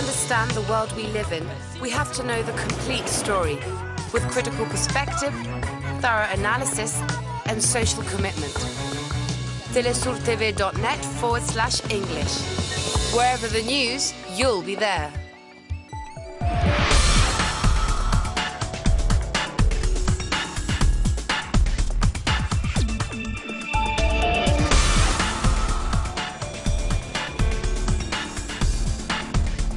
understand the world we live in, we have to know the complete story, with critical perspective, thorough analysis, and social commitment. telesurtv.net/English. Wherever the news, you'll be there.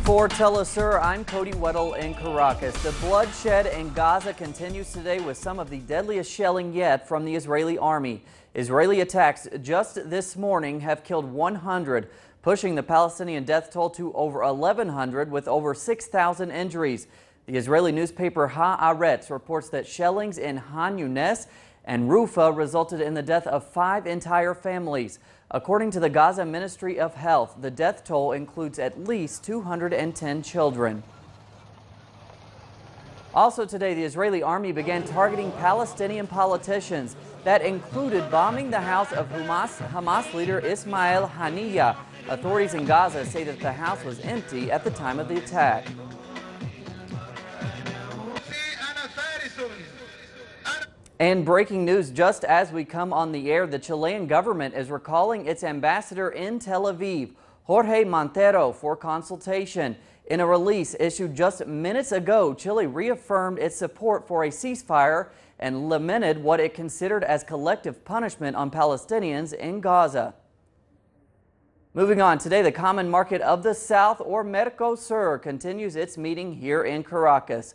For Telesur, I'm Cody Weddle in Caracas. The bloodshed in Gaza continues today with some of the deadliest shelling yet from the Israeli army. Israeli attacks just this morning have killed 100, pushing the Palestinian death toll to over 1,100 with over 6,000 injuries. The Israeli newspaper Haaretz reports that shellings in Han Yunis and Rufa resulted in the death of 5 entire families. According to the Gaza Ministry of Health, the death toll includes at least 210 children. Also today, the Israeli army began targeting Palestinian politicians. That included bombing the house of Hamas leader Ismail Haniyeh. Authorities in Gaza say that the house was empty at the time of the attack. And breaking news just as we come on the air, the Chilean government is recalling its ambassador in Tel Aviv, Jorge Montero, for consultation. In a release issued just minutes ago, Chile reaffirmed its support for a ceasefire and lamented what it considered as collective punishment on Palestinians in Gaza. Moving on, today the Common Market of the South, or Mercosur, continues its meeting here in Caracas.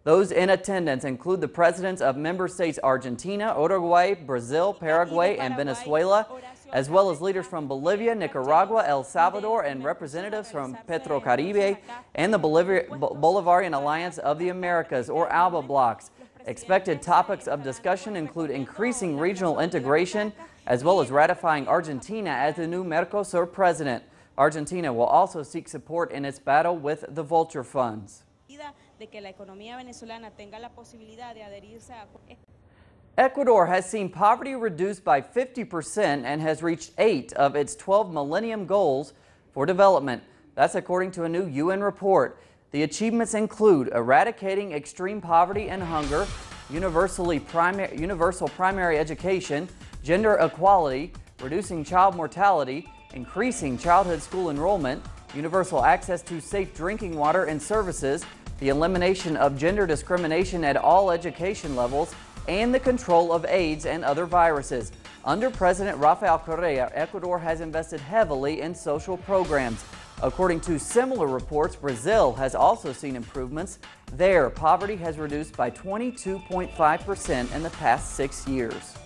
Those in attendance include the presidents of member states Argentina, Uruguay, Brazil, Paraguay, and Venezuela, as well as leaders from Bolivia, Nicaragua, El Salvador, and representatives from Petrocaribe and the Bolivarian Alliance of the Americas, or ALBA blocs. Expected topics of discussion include increasing regional integration, as well as ratifying Argentina as the new Mercosur president. Argentina will also seek support in its battle with the vulture funds. Ecuador has seen poverty reduced by 50% and has reached 8 of its 12 Millennium Goals for development. That's according to a new UN report. The achievements include eradicating extreme poverty and hunger, universal primary education, gender equality, reducing child mortality, increasing childhood school enrollment, universal access to safe drinking water and services, the elimination of gender discrimination at all education levels, and the control of AIDS and other viruses. Under President Rafael Correa, Ecuador has invested heavily in social programs. According to similar reports, Brazil has also seen improvements. There, poverty has reduced by 22.5% in the past 6 years.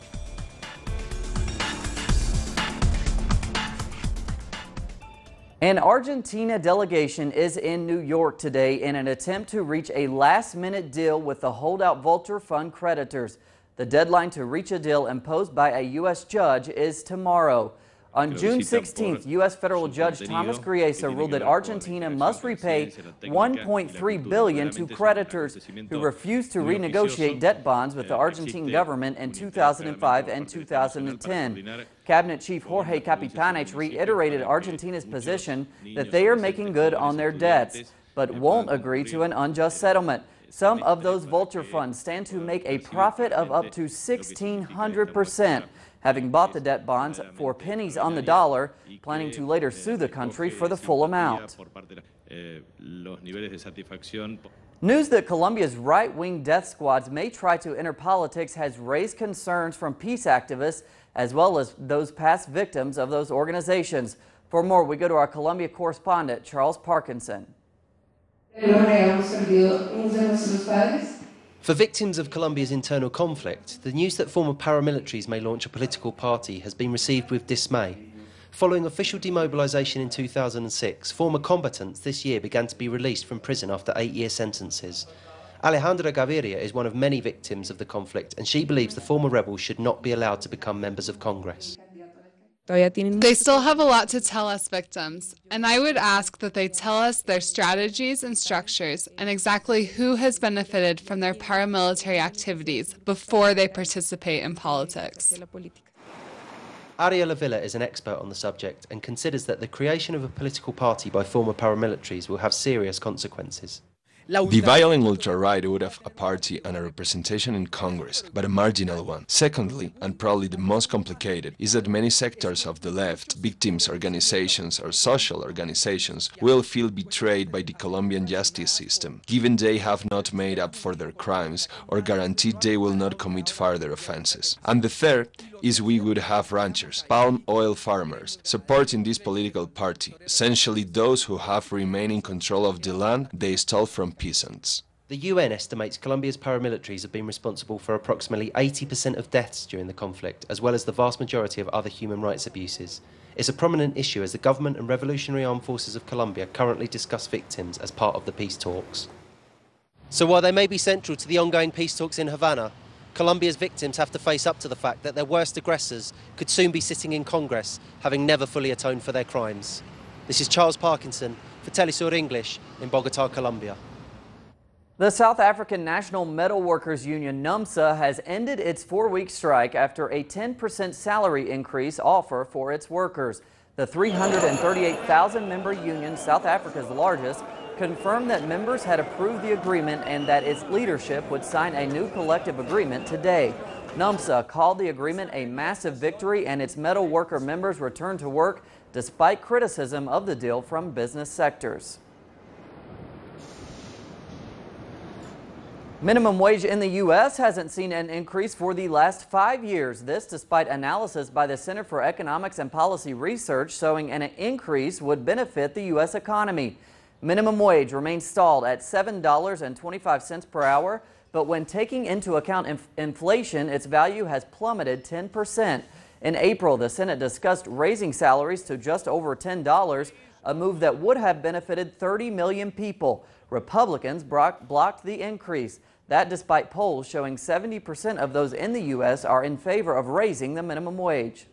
An Argentina delegation is in New York today in an attempt to reach a last-minute deal with the holdout vulture fund creditors. The deadline to reach a deal imposed by a U.S. judge is tomorrow. On June 16th, U.S. federal judge Thomas Griesa ruled that Argentina must repay $1.3 billion to creditors who refused to renegotiate debt bonds with the Argentine government in 2005 and 2010. Cabinet Chief Jorge Capitanich reiterated Argentina's position that they are making good on their debts, but won't agree to an unjust settlement. Some of those vulture funds stand to make a profit of up to 1,600%. Having bought the debt bonds for pennies on the dollar, planning to later sue the country for the full amount. News that Colombia's right-wing death squads may try to enter politics has raised concerns from peace activists as well as those past victims of those organizations. For more, we go to our Colombia correspondent, Charles Parkinson. For victims of Colombia's internal conflict, the news that former paramilitaries may launch a political party has been received with dismay. Following official demobilisation in 2006, former combatants this year began to be released from prison after 8-year sentences. Alejandra Gaviria is one of many victims of the conflict, and she believes the former rebels should not be allowed to become members of Congress. They still have a lot to tell us victims, and I would ask that they tell us their strategies and structures and exactly who has benefited from their paramilitary activities before they participate in politics. Ariel Avila is an expert on the subject and considers that the creation of a political party by former paramilitaries will have serious consequences. The violent ultra-right would have a party and a representation in Congress, but a marginal one. Secondly, and probably the most complicated, is that many sectors of the left, victims organizations or social organizations, will feel betrayed by the Colombian justice system, given they have not made up for their crimes or guaranteed they will not commit further offenses. And the third is we would have ranchers, palm oil farmers, supporting this political party, essentially those who have remained in control of the land they stole from peasants. The UN estimates Colombia's paramilitaries have been responsible for approximately 80% of deaths during the conflict, as well as the vast majority of other human rights abuses. It's a prominent issue as the government and Revolutionary Armed Forces of Colombia currently discuss victims as part of the peace talks. So while they may be central to the ongoing peace talks in Havana, Colombia's victims have to face up to the fact that their worst aggressors could soon be sitting in Congress, having never fully atoned for their crimes. This is Charles Parkinson for Telesur English in Bogotá, Colombia. The South African National Metal Workers Union, NUMSA, has ended its 4-week strike after a 10% salary increase offer for its workers. The 338,000-member union, South Africa's largest, confirmed that members had approved the agreement and that its leadership would sign a new collective agreement today. NUMSA called the agreement a massive victory, and its metal worker members returned to work despite criticism of the deal from business sectors. Minimum wage in the U.S. hasn't seen an increase for the last 5 years. This despite analysis by the Center for Economics and Policy Research showing an increase would benefit the U.S. economy. Minimum wage remains stalled at $7.25 per hour, but when taking into account inflation, its value has plummeted 10%. In April, the Senate discussed raising salaries to just over $10, a move that would have benefited 30 million people. Republicans blocked the increase. That despite polls showing 70% of those in the U.S. are in favor of raising the minimum wage.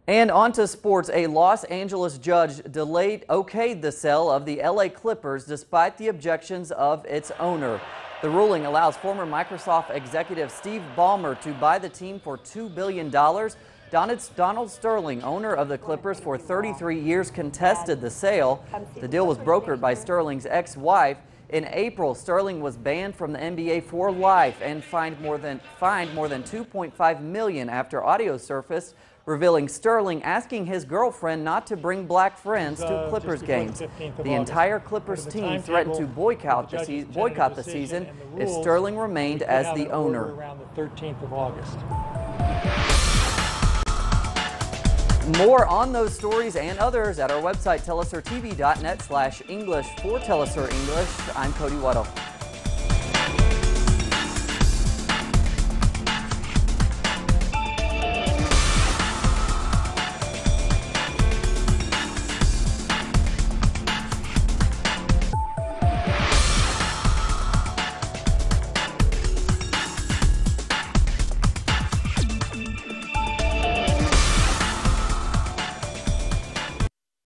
And on to sports. A Los Angeles judge okayed the sale of the LA Clippers despite the objections of its owner. The ruling allows former Microsoft executive Steve Ballmer to buy the team for $2 billion. Donald Sterling, owner of the Clippers for 33 years, contested the sale. The deal was brokered by Sterling's ex-wife. In April, Sterling was banned from the NBA for life and fined more than $2.5 million after audio surfaced revealing Sterling asking his girlfriend not to bring black friends to Clippers games. The entire Clippers team threatened to boycott the season if Sterling remained as the owner. Around the 13th of August. More on those stories and others at our website, telesurtv.net/English. For Telesur English, I'm Cody Weddle.